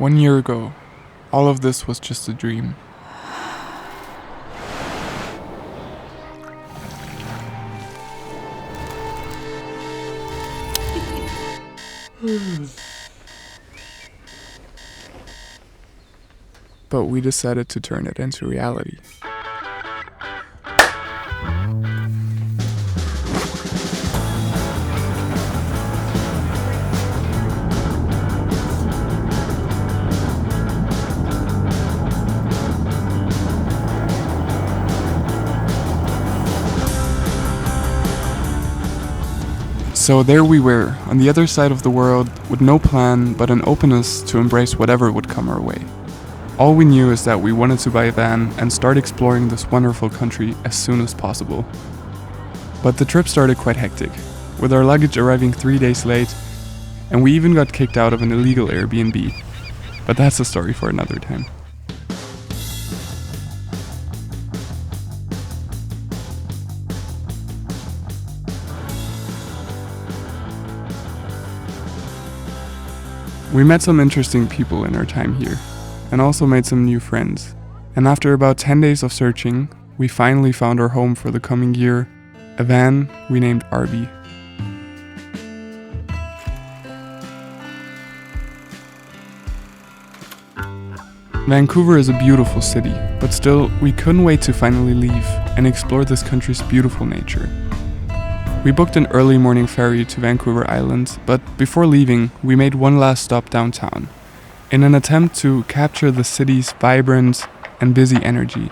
1 year ago, all of this was just a dream. But we decided to turn it into reality. So there we were, on the other side of the world, with no plan but an openness to embrace whatever would come our way. All we knew is that we wanted to buy a van and start exploring this wonderful country as soon as possible. But the trip started quite hectic, with our luggage arriving 3 days late, and we even got kicked out of an illegal Airbnb. But that's a story for another time. We met some interesting people in our time here, and also made some new friends. And after about 10 days of searching, we finally found our home for the coming year, a van we named Arby. Vancouver is a beautiful city, but still, we couldn't wait to finally leave and explore this country's beautiful nature. We booked an early morning ferry to Vancouver Island, but before leaving, we made one last stop downtown, in an attempt to capture the city's vibrant and busy energy.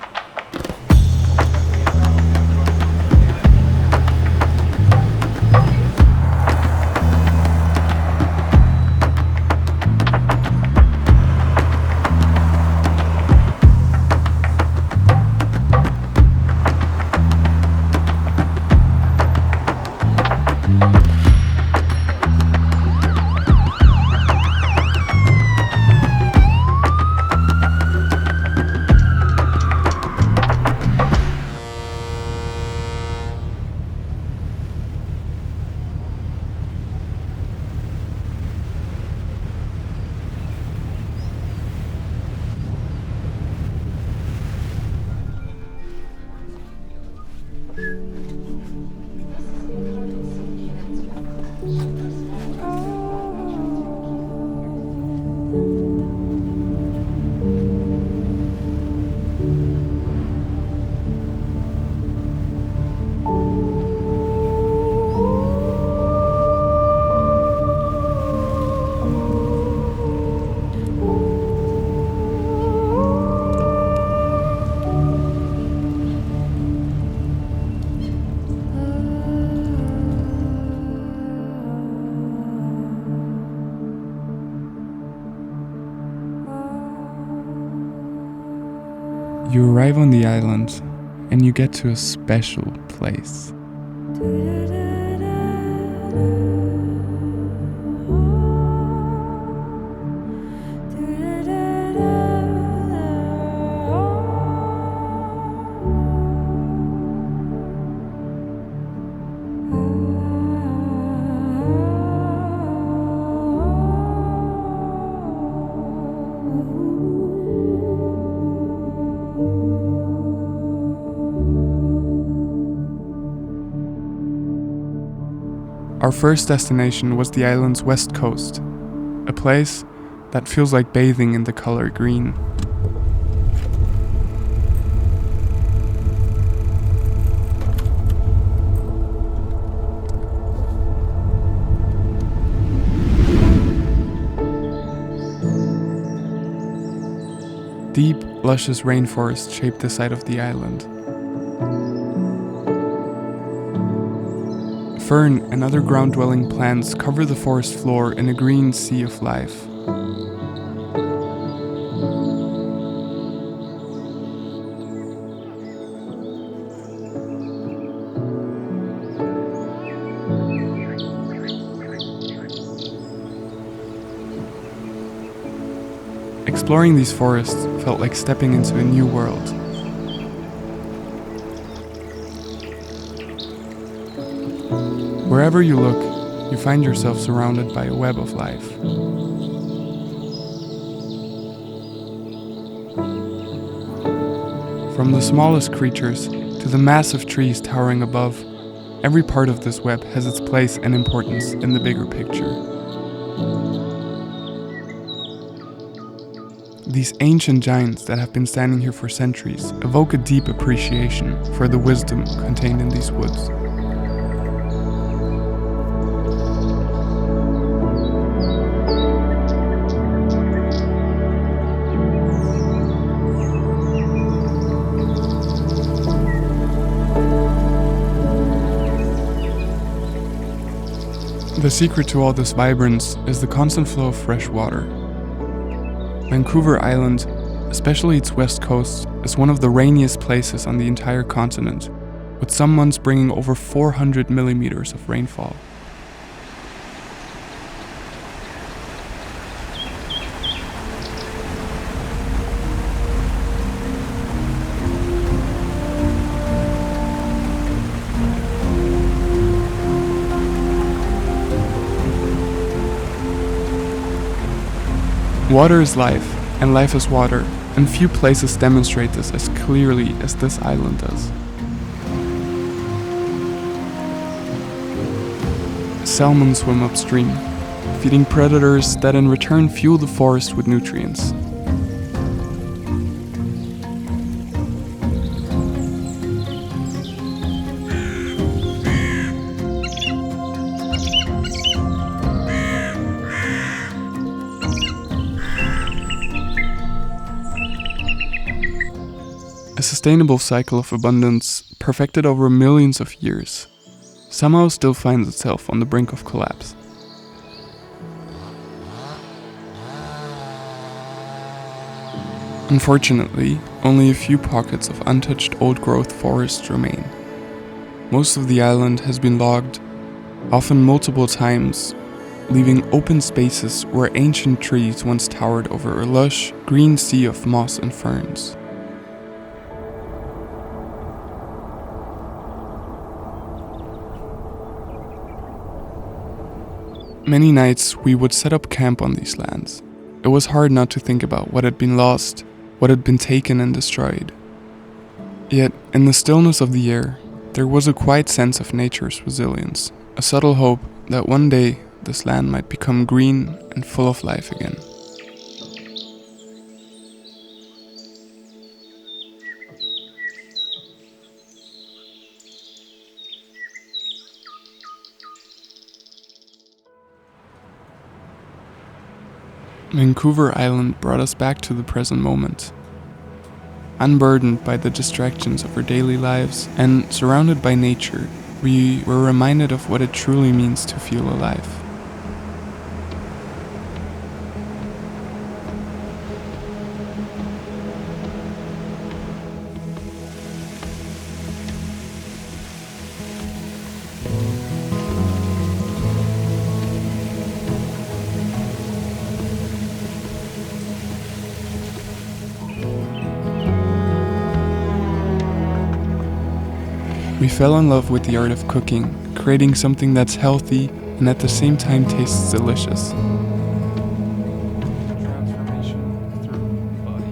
You arrive on the island and you get to a special place. Our first destination was the island's west coast, a place that feels like bathing in the color green. Deep, luscious rainforest shape the side of the island. Fern and other ground-dwelling plants cover the forest floor in a green sea of life. Exploring these forests felt like stepping into a new world. Wherever you look, you find yourself surrounded by a web of life. From the smallest creatures to the massive trees towering above, every part of this web has its place and importance in the bigger picture. These ancient giants that have been standing here for centuries evoke a deep appreciation for the wisdom contained in these woods. The secret to all this vibrance is the constant flow of fresh water. Vancouver Island, especially its west coast, is one of the rainiest places on the entire continent, with some months bringing over 400 millimeters of rainfall. Water is life, and life is water, and few places demonstrate this as clearly as this island does. Salmon swim upstream, feeding predators that in return fuel the forest with nutrients. A sustainable cycle of abundance, perfected over millions of years, somehow still finds itself on the brink of collapse. Unfortunately, only a few pockets of untouched old-growth forests remain. Most of the island has been logged, often multiple times, leaving open spaces where ancient trees once towered over a lush, green sea of moss and ferns. Many nights we would set up camp on these lands. It was hard not to think about what had been lost, what had been taken and destroyed. Yet, in the stillness of the air, there was a quiet sense of nature's resilience, a subtle hope that one day this land might become green and full of life again. Vancouver Island brought us back to the present moment. Unburdened by the distractions of our daily lives and surrounded by nature, we were reminded of what it truly means to feel alive. We fell in love with the art of cooking, creating something that's healthy and at the same time tastes delicious. Transformation through body.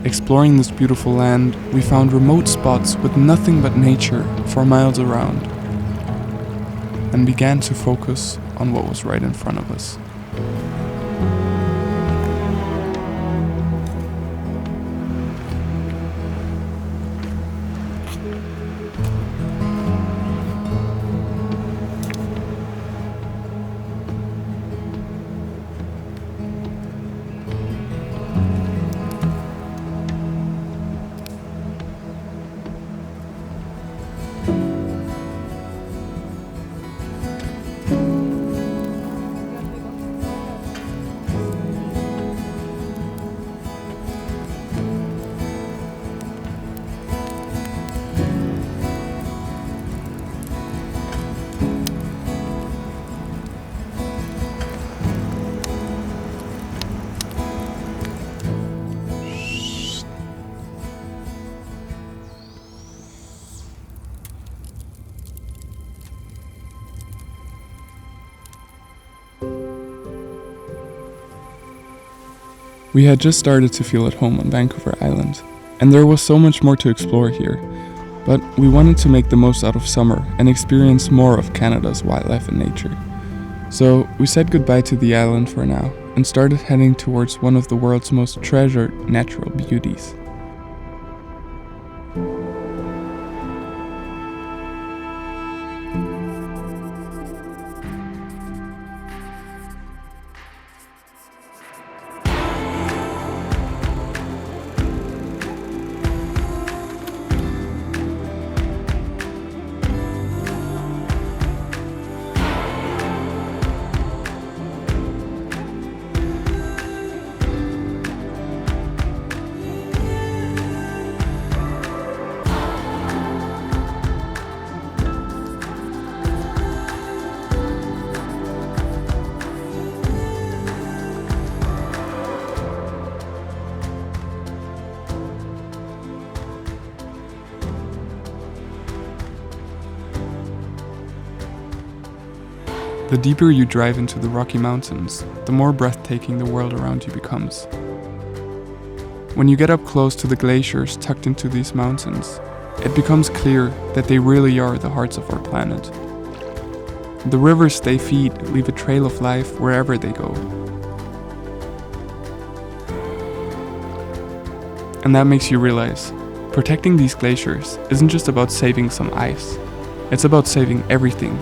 Exploring this beautiful land, we found remote spots with nothing but nature for miles around, and began to focus on what was right in front of us. We had just started to feel at home on Vancouver Island, and there was so much more to explore here, but we wanted to make the most out of summer and experience more of Canada's wildlife and nature. So we said goodbye to the island for now and started heading towards one of the world's most treasured natural beauties. The deeper you drive into the Rocky Mountains, the more breathtaking the world around you becomes. When you get up close to the glaciers tucked into these mountains, it becomes clear that they really are the hearts of our planet. The rivers they feed leave a trail of life wherever they go. And that makes you realize, protecting these glaciers isn't just about saving some ice, it's about saving everything.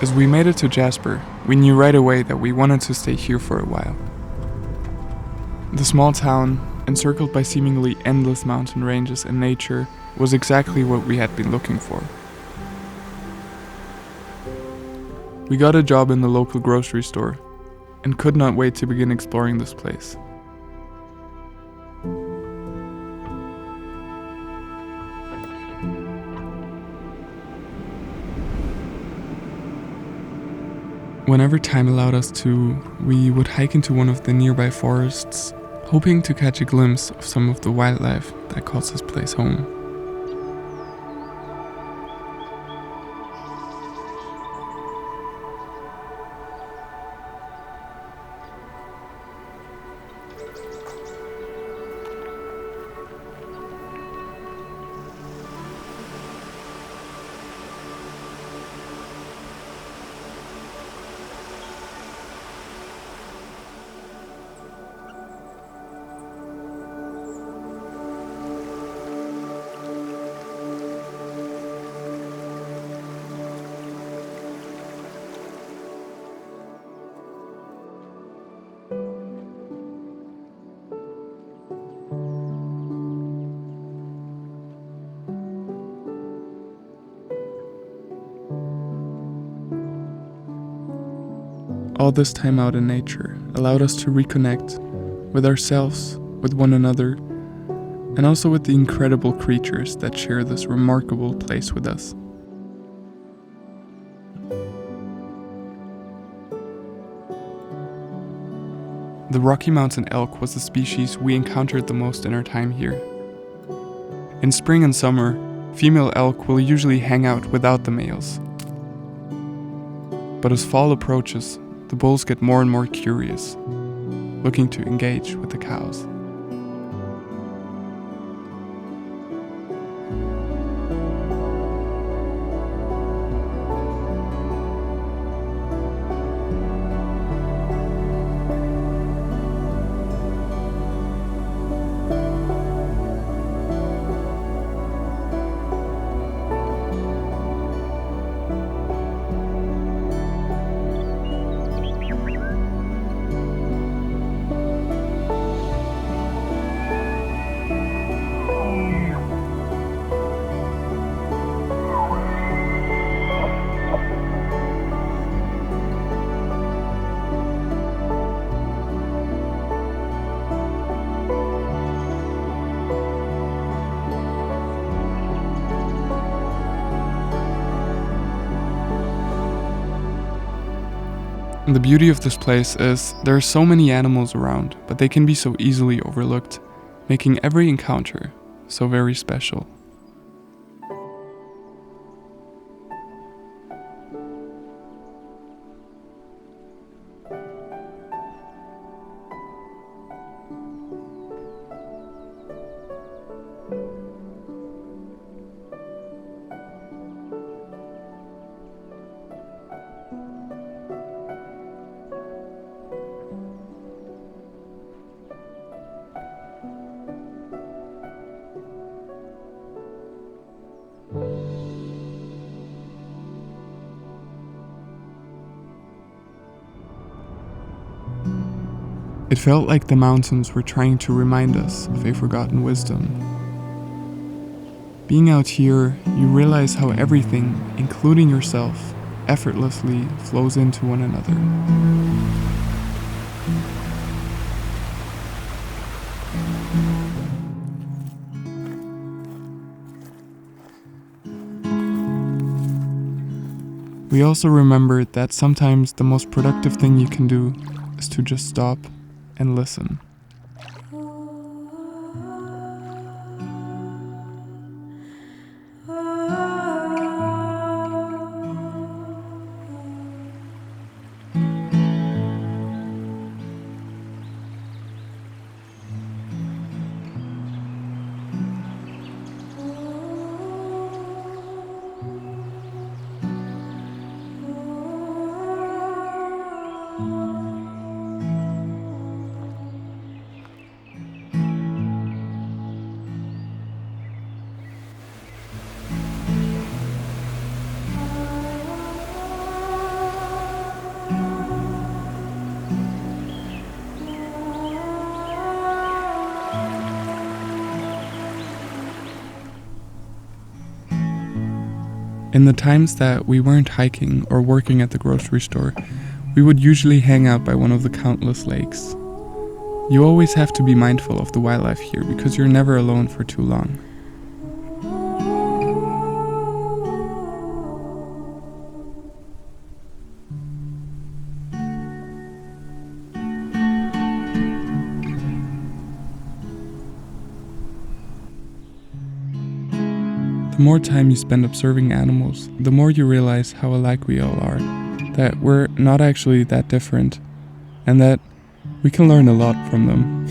As we made it to Jasper, we knew right away that we wanted to stay here for a while. The small town, encircled by seemingly endless mountain ranges and nature, was exactly what we had been looking for. We got a job in the local grocery store and could not wait to begin exploring this place. Whenever time allowed us to, we would hike into one of the nearby forests, hoping to catch a glimpse of some of the wildlife that calls this place home. All this time out in nature allowed us to reconnect with ourselves, with one another, and also with the incredible creatures that share this remarkable place with us. The Rocky Mountain elk was the species we encountered the most in our time here. In spring and summer, female elk will usually hang out without the males. But as fall approaches, the bulls get more and more curious, looking to engage with the cows. And the beauty of this place is there are so many animals around, but they can be so easily overlooked, making every encounter so very special. It felt like the mountains were trying to remind us of a forgotten wisdom. Being out here, you realize how everything, including yourself, effortlessly flows into one another. We also remembered that sometimes the most productive thing you can do is to just stop and listen. In the times that we weren't hiking or working at the grocery store, we would usually hang out by one of the countless lakes. You always have to be mindful of the wildlife here because you're never alone for too long. The more time you spend observing animals, the more you realize how alike we all are, that we're not actually that different, and that we can learn a lot from them.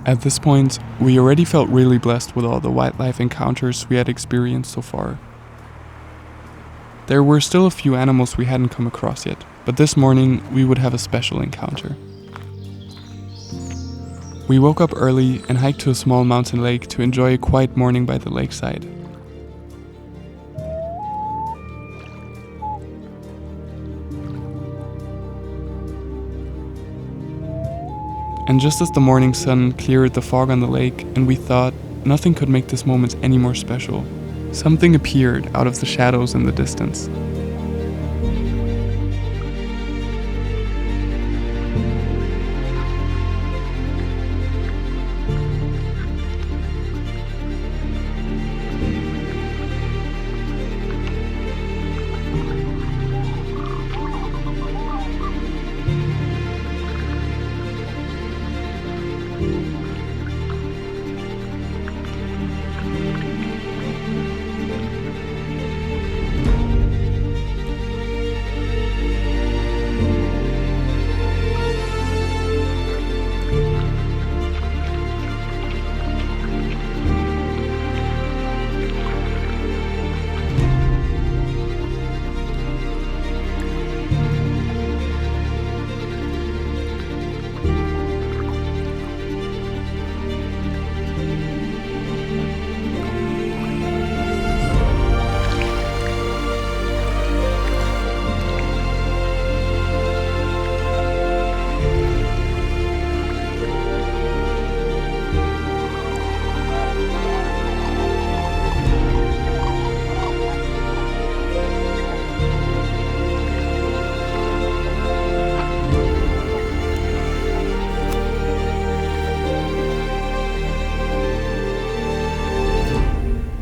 At this point, we already felt really blessed with all the wildlife encounters we had experienced so far. There were still a few animals we hadn't come across yet, but this morning we would have a special encounter. We woke up early and hiked to a small mountain lake to enjoy a quiet morning by the lakeside. And just as the morning sun cleared the fog on the lake and we thought nothing could make this moment any more special, something appeared out of the shadows in the distance.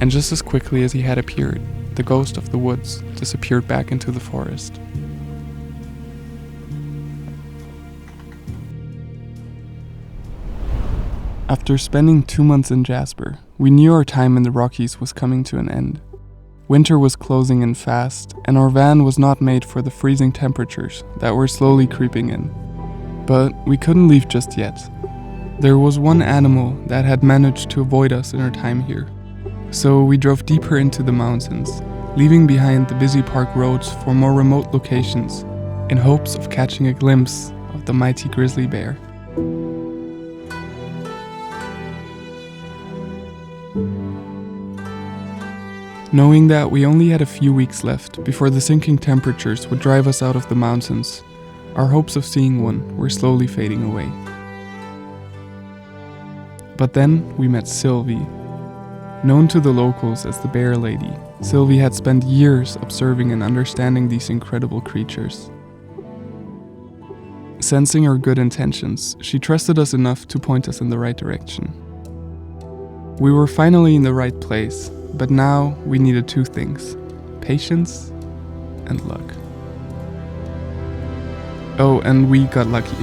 And just as quickly as he had appeared, the ghost of the woods disappeared back into the forest. After spending 2 months in Jasper, we knew our time in the Rockies was coming to an end. Winter was closing in fast, and our van was not made for the freezing temperatures that were slowly creeping in. But we couldn't leave just yet. There was one animal that had managed to avoid us in our time here. So we drove deeper into the mountains, leaving behind the busy park roads for more remote locations, in hopes of catching a glimpse of the mighty grizzly bear. Knowing that we only had a few weeks left before the sinking temperatures would drive us out of the mountains, our hopes of seeing one were slowly fading away. But then we met Sylvie. Known to the locals as the Bear Lady, Sylvie had spent years observing and understanding these incredible creatures. Sensing our good intentions, she trusted us enough to point us in the right direction. We were finally in the right place, but now we needed two things: patience and luck. Oh, and we got lucky.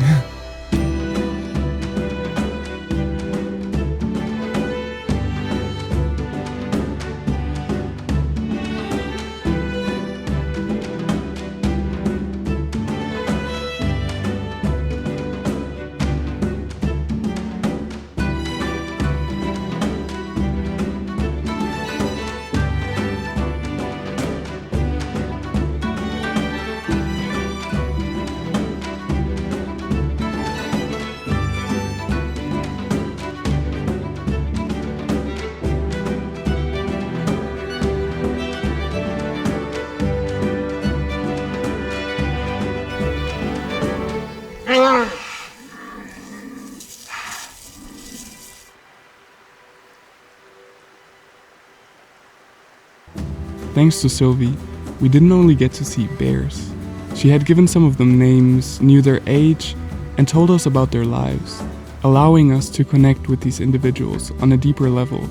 Thanks to Sylvie, we didn't only get to see bears. She had given some of them names, knew their age, and told us about their lives, allowing us to connect with these individuals on a deeper level.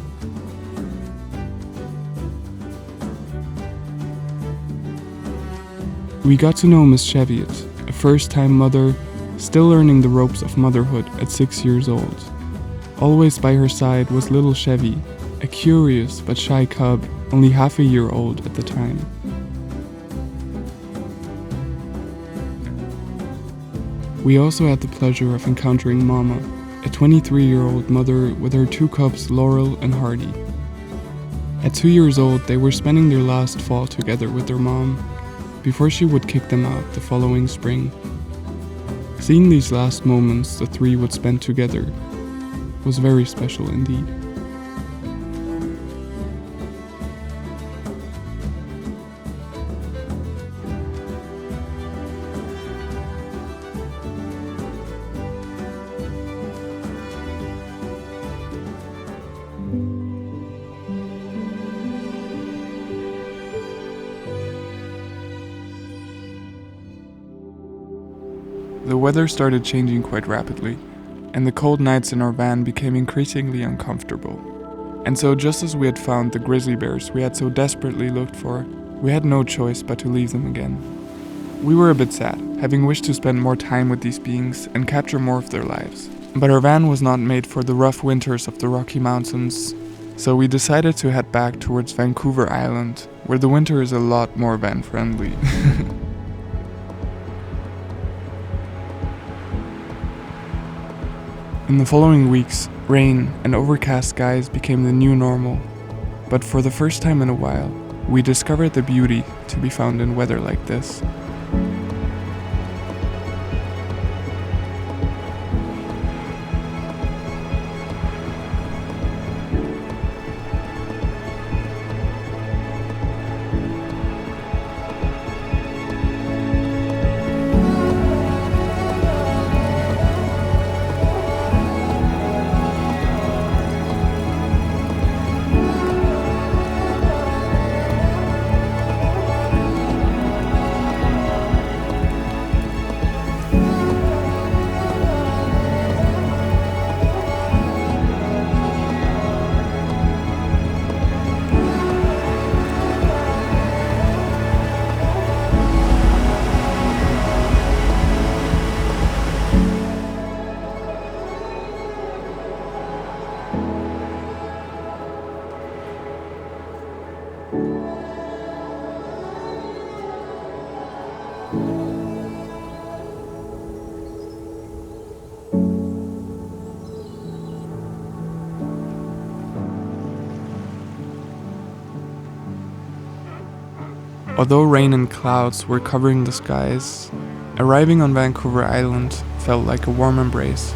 We got to know Miss Cheviot, a first-time mother, still learning the ropes of motherhood at 6 years old. Always by her side was little Chevy, a curious but shy cub, only half a year old at the time. We also had the pleasure of encountering Mama, a 23-year-old mother with her two cubs Laurel and Hardy. At 2 years old, they were spending their last fall together with their mom, before she would kick them out the following spring. Seeing these last moments the three would spend together was very special indeed. The weather started changing quite rapidly, and the cold nights in our van became increasingly uncomfortable. And so just as we had found the grizzly bears we had so desperately looked for, we had no choice but to leave them again. We were a bit sad, having wished to spend more time with these beings and capture more of their lives. But our van was not made for the rough winters of the Rocky Mountains, so we decided to head back towards Vancouver Island, where the winter is a lot more van-friendly. In the following weeks, rain and overcast skies became the new normal. But for the first time in a while, we discovered the beauty to be found in weather like this. Although rain and clouds were covering the skies, arriving on Vancouver Island felt like a warm embrace.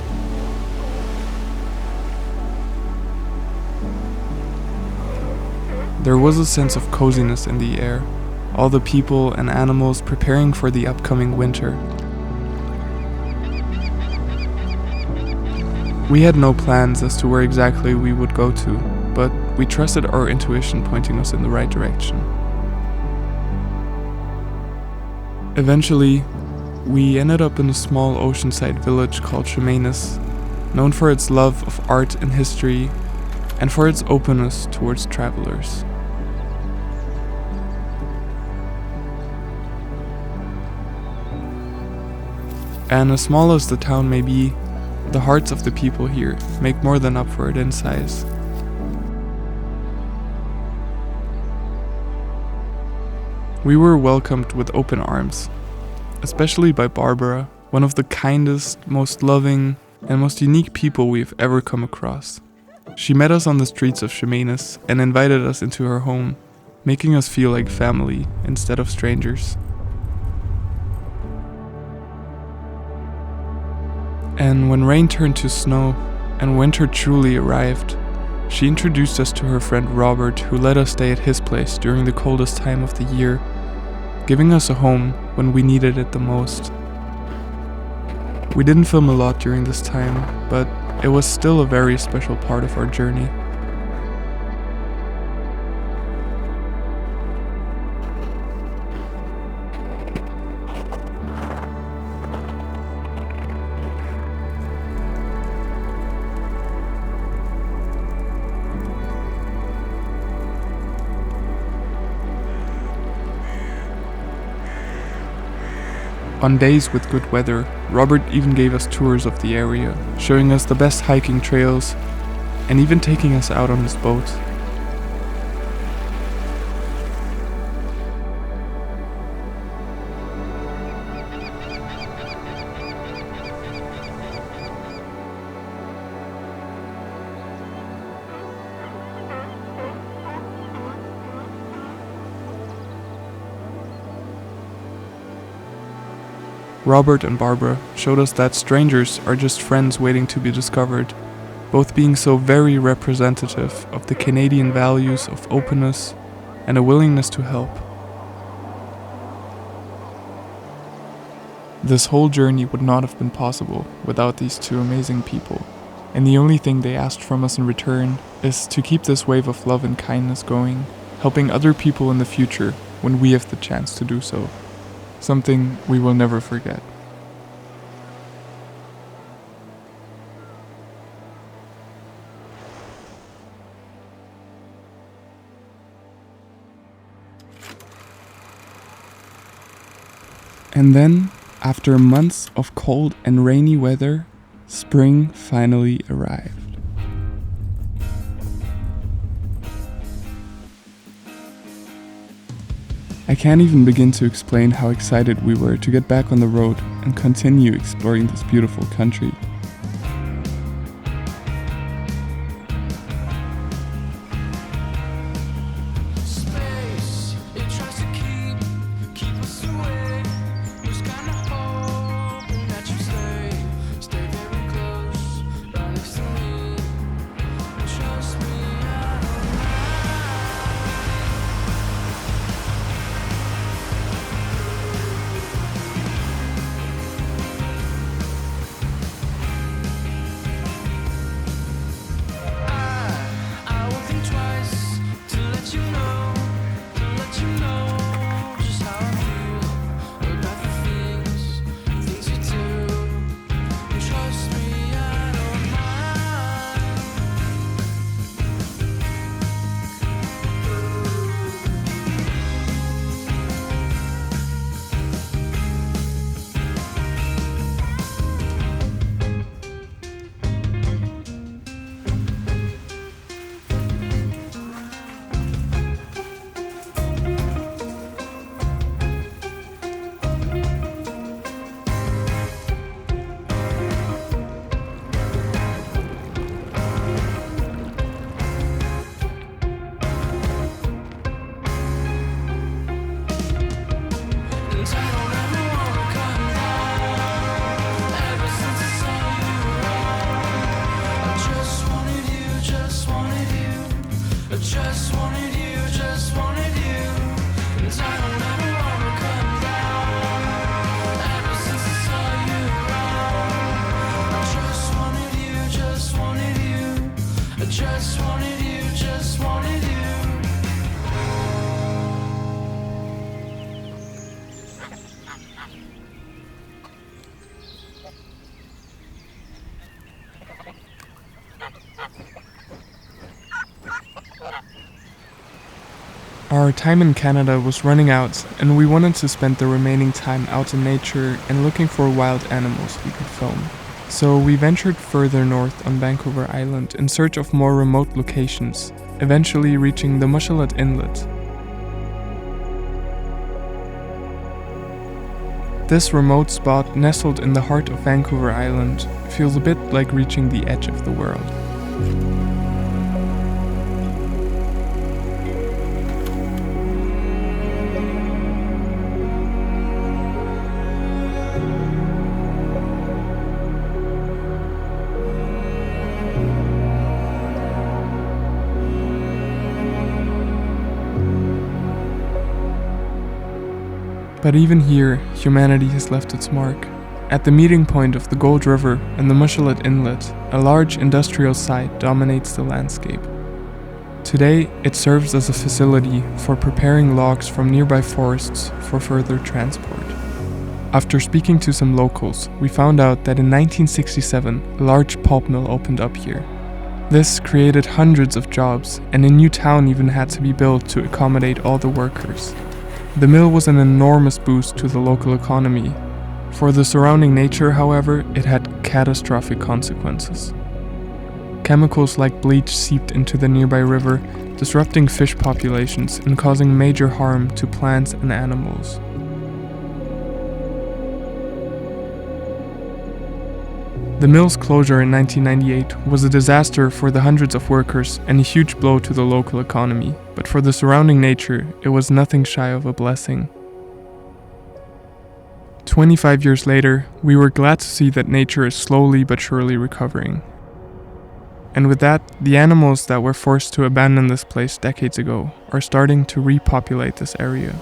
There was a sense of coziness in the air, all the people and animals preparing for the upcoming winter. We had no plans as to where exactly we would go to, but we trusted our intuition pointing us in the right direction. Eventually, we ended up in a small oceanside village called Cheviot, known for its love of art and history, and for its openness towards travelers. And as small as the town may be, the hearts of the people here make more than up for it in size. We were welcomed with open arms, especially by Barbara, one of the kindest, most loving, and most unique people we've ever come across. She met us on the streets of Cheviot and invited us into her home, making us feel like family instead of strangers. And when rain turned to snow and winter truly arrived, she introduced us to her friend Robert, who let us stay at his place during the coldest time of the year, giving us a home when we needed it the most. We didn't film a lot during this time, but it was still a very special part of our journey. On days with good weather, Robert even gave us tours of the area, showing us the best hiking trails, and even taking us out on his boat. Robert and Barbara showed us that strangers are just friends waiting to be discovered, both being so very representative of the Canadian values of openness and a willingness to help. This whole journey would not have been possible without these two amazing people, and the only thing they asked from us in return is to keep this wave of love and kindness going, helping other people in the future when we have the chance to do so. Something we will never forget. And then, after months of cold and rainy weather, spring finally arrived. I can't even begin to explain how excited we were to get back on the road and continue exploring this beautiful country. just wanted you, just wanted you. And I don't ever wanna come down. Ever since I saw you around, I just wanted you, just wanted you. I just wanted you, just wanted you. Our time in Canada was running out, and we wanted to spend the remaining time out in nature and looking for wild animals we could film. So we ventured further north on Vancouver Island in search of more remote locations, eventually reaching the Cheviot Inlet. This remote spot, nestled in the heart of Vancouver Island, feels a bit like reaching the edge of the world. But even here, humanity has left its mark. At the meeting point of the Gold River and the Cheviot Inlet, a large industrial site dominates the landscape. Today, it serves as a facility for preparing logs from nearby forests for further transport. After speaking to some locals, we found out that in 1967, a large pulp mill opened up here. This created hundreds of jobs, and a new town even had to be built to accommodate all the workers. The mill was an enormous boost to the local economy. For the surrounding nature, however, it had catastrophic consequences. Chemicals like bleach seeped into the nearby river, disrupting fish populations and causing major harm to plants and animals. The mill's closure in 1998 was a disaster for the hundreds of workers and a huge blow to the local economy, but for the surrounding nature, it was nothing shy of a blessing. 25 years later, we were glad to see that nature is slowly but surely recovering. And with that, the animals that were forced to abandon this place decades ago are starting to repopulate this area.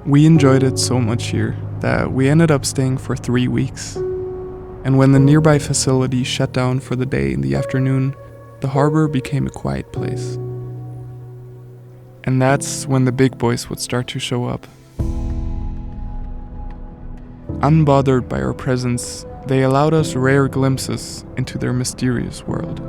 We enjoyed it so much here that we ended up staying for 3 weeks. And when the nearby facility shut down for the day in the afternoon, the harbor became a quiet place. And that's when the big boys would start to show up. Unbothered by our presence, they allowed us rare glimpses into their mysterious world.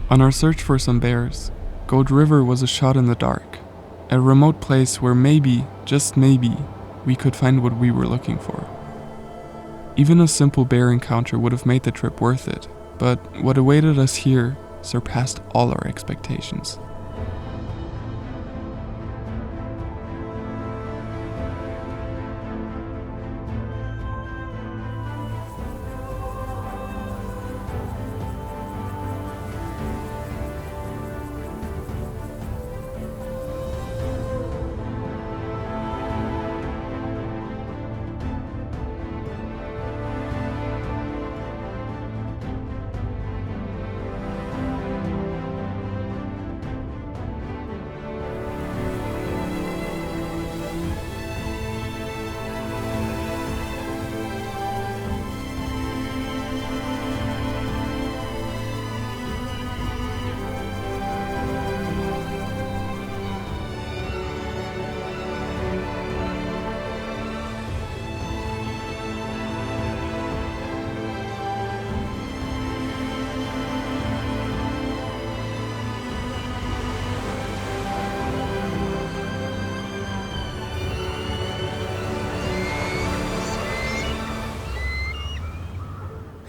On our search for some bears, Gold River was a shot in the dark, a remote place where maybe, just maybe, we could find what we were looking for. Even a simple bear encounter would have made the trip worth it, but what awaited us here surpassed all our expectations.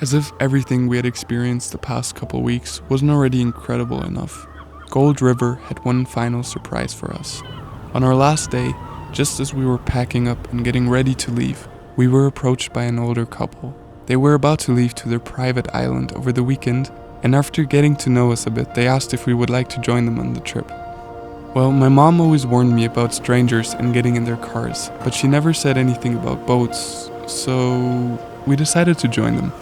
As if everything we had experienced the past couple weeks wasn't already incredible enough, Gold River had one final surprise for us. On our last day, just as we were packing up and getting ready to leave, we were approached by an older couple. They were about to leave to their private island over the weekend, and after getting to know us a bit, they asked if we would like to join them on the trip. Well, my mom always warned me about strangers and getting in their cars, but she never said anything about boats, so we decided to join them.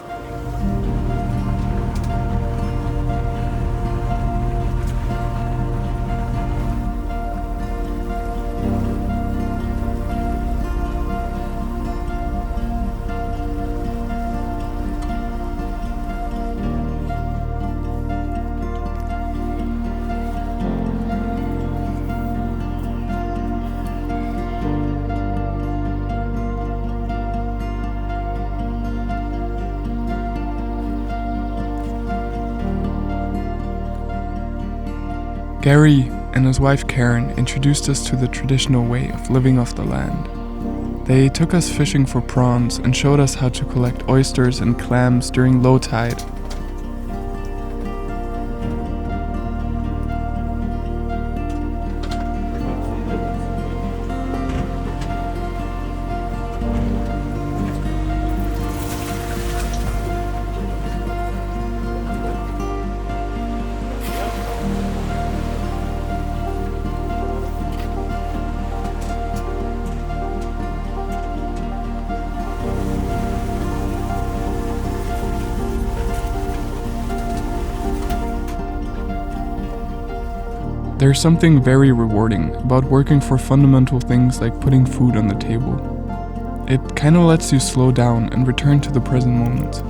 Gary and his wife Karen introduced us to the traditional way of living off the land. They took us fishing for prawns and showed us how to collect oysters and clams during low tide. There's something very rewarding about working for fundamental things like putting food on the table. It kinda lets you slow down and return to the present moment.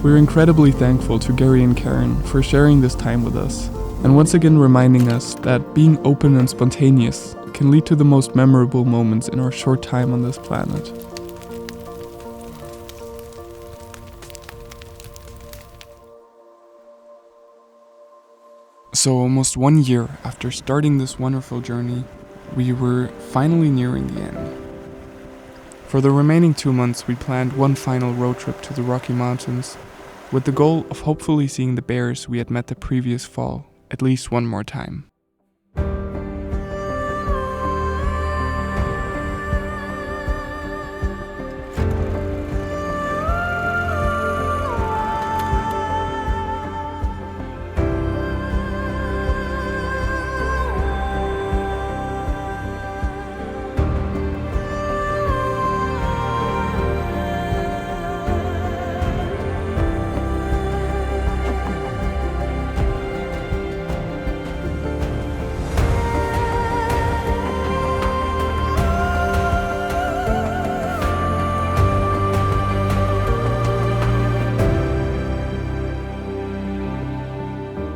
We're incredibly thankful to Gary and Karen for sharing this time with us, and once again reminding us that being open and spontaneous can lead to the most memorable moments in our short time on this planet. So almost 1 year after starting this wonderful journey, we were finally nearing the end. For the remaining 2 months, we planned one final road trip to the Rocky Mountains, with the goal of hopefully seeing the bears we had met the previous fall at least one more time.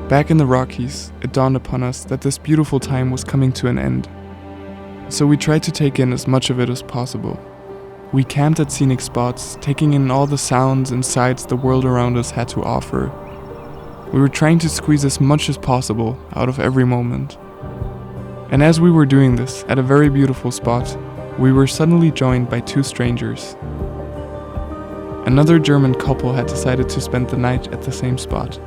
Back in the Rockies, it dawned upon us that this beautiful time was coming to an end. So we tried to take in as much of it as possible. We camped at scenic spots, taking in all the sounds and sights the world around us had to offer. We were trying to squeeze as much as possible out of every moment. And as we were doing this at a very beautiful spot, we were suddenly joined by 2 strangers. Another German couple had decided to spend the night at the same spot.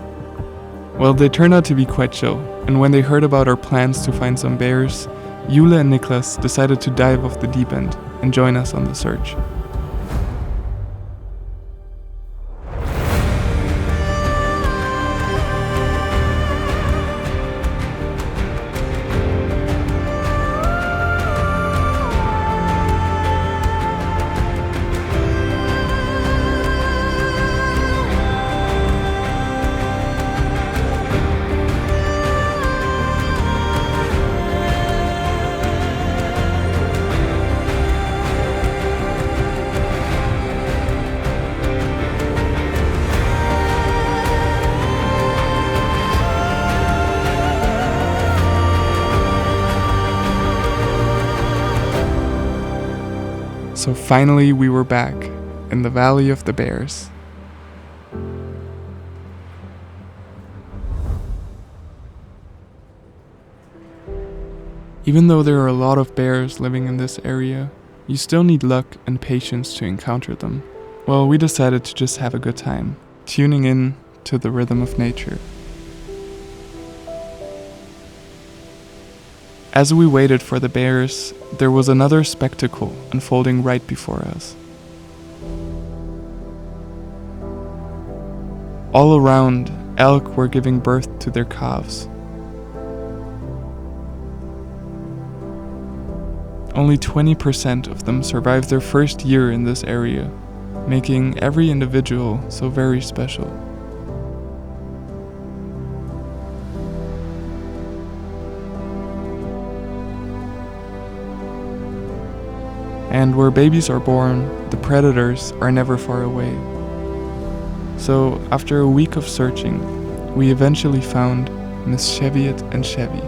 Well, they turned out to be quite chill, and when they heard about our plans to find some bears, Jule and Niklas decided to dive off the deep end and join us on the search. So finally we were back in the Valley of the Bears. Even though there are a lot of bears living in this area, you still need luck and patience to encounter them. Well, we decided to just have a good time, tuning in to the rhythm of nature. As we waited for the bears, there was another spectacle unfolding right before us. All around, elk were giving birth to their calves. Only 20% of them survived their first year in this area, making every individual so very special. And where babies are born, the predators are never far away. So, after a week of searching, we eventually found Miss Cheviot and Chevy.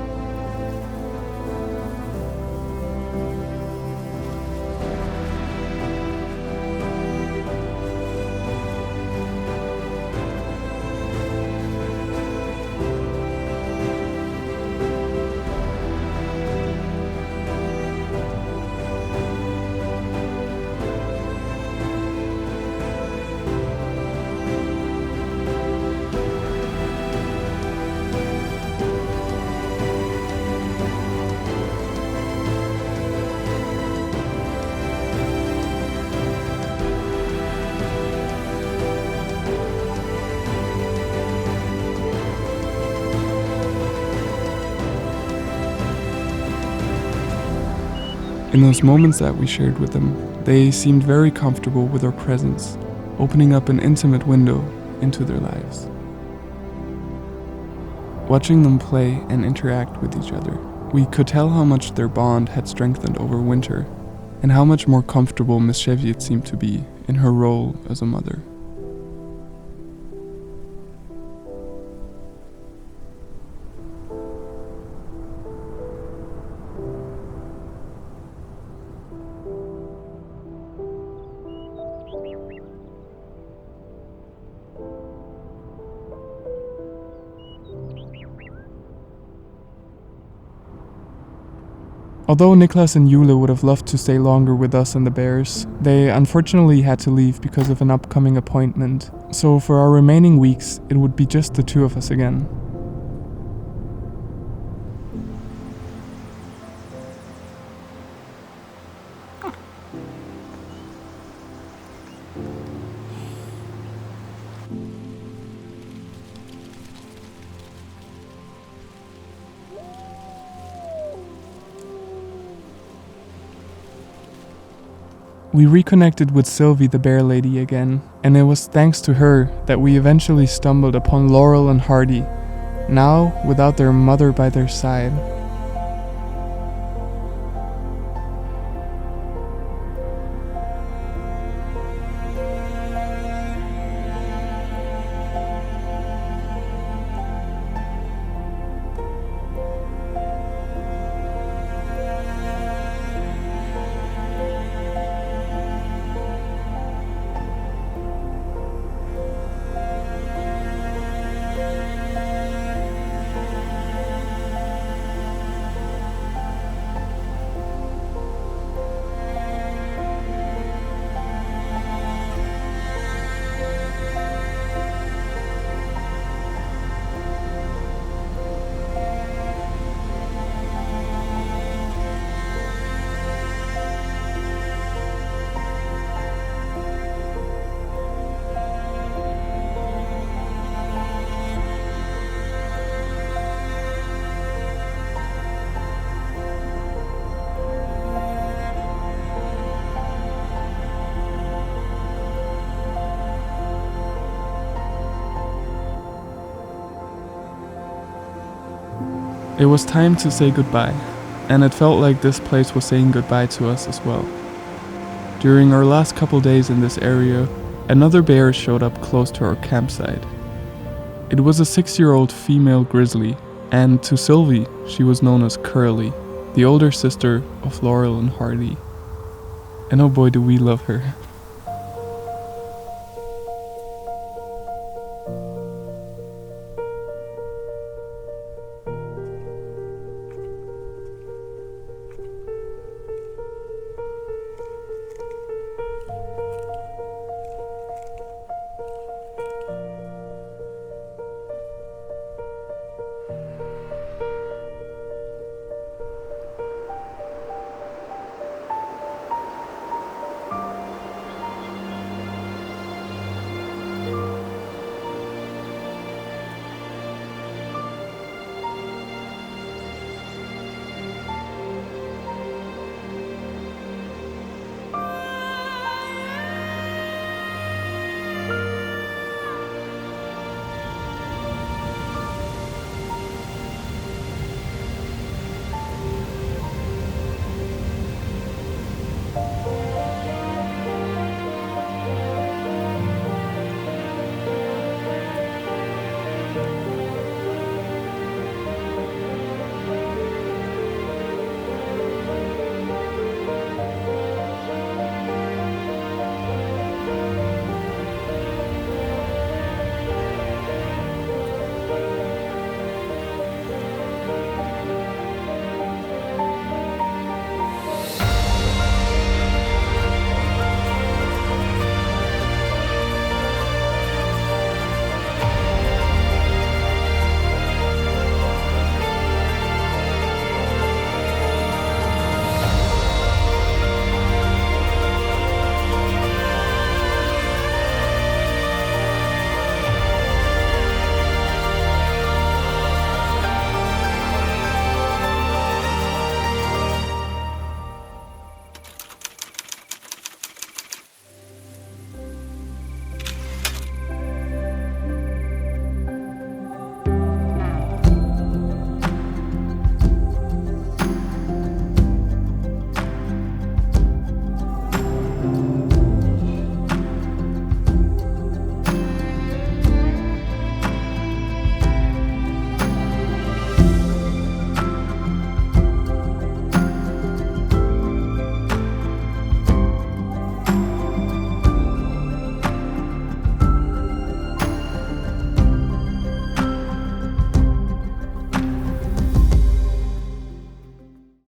In those moments that we shared with them, they seemed very comfortable with our presence, opening up an intimate window into their lives. Watching them play and interact with each other, we could tell how much their bond had strengthened over winter, and how much more comfortable Miss Cheviot seemed to be in her role as a mother. Although Niklas and Yule would have loved to stay longer with us and the bears, they unfortunately had to leave because of an upcoming appointment, so for our remaining weeks it would be just the two of us again. We reconnected with Sylvie the bear lady again, and it was thanks to her that we eventually stumbled upon Laurel and Hardy, now without their mother by their side. It was time to say goodbye, and it felt like this place was saying goodbye to us as well. During our last couple days in this area, another bear showed up close to our campsite. It was a 6-year-old female grizzly, and to Sylvie, she was known as Curly, the older sister of Laurel and Hardy. And oh boy, do we love her.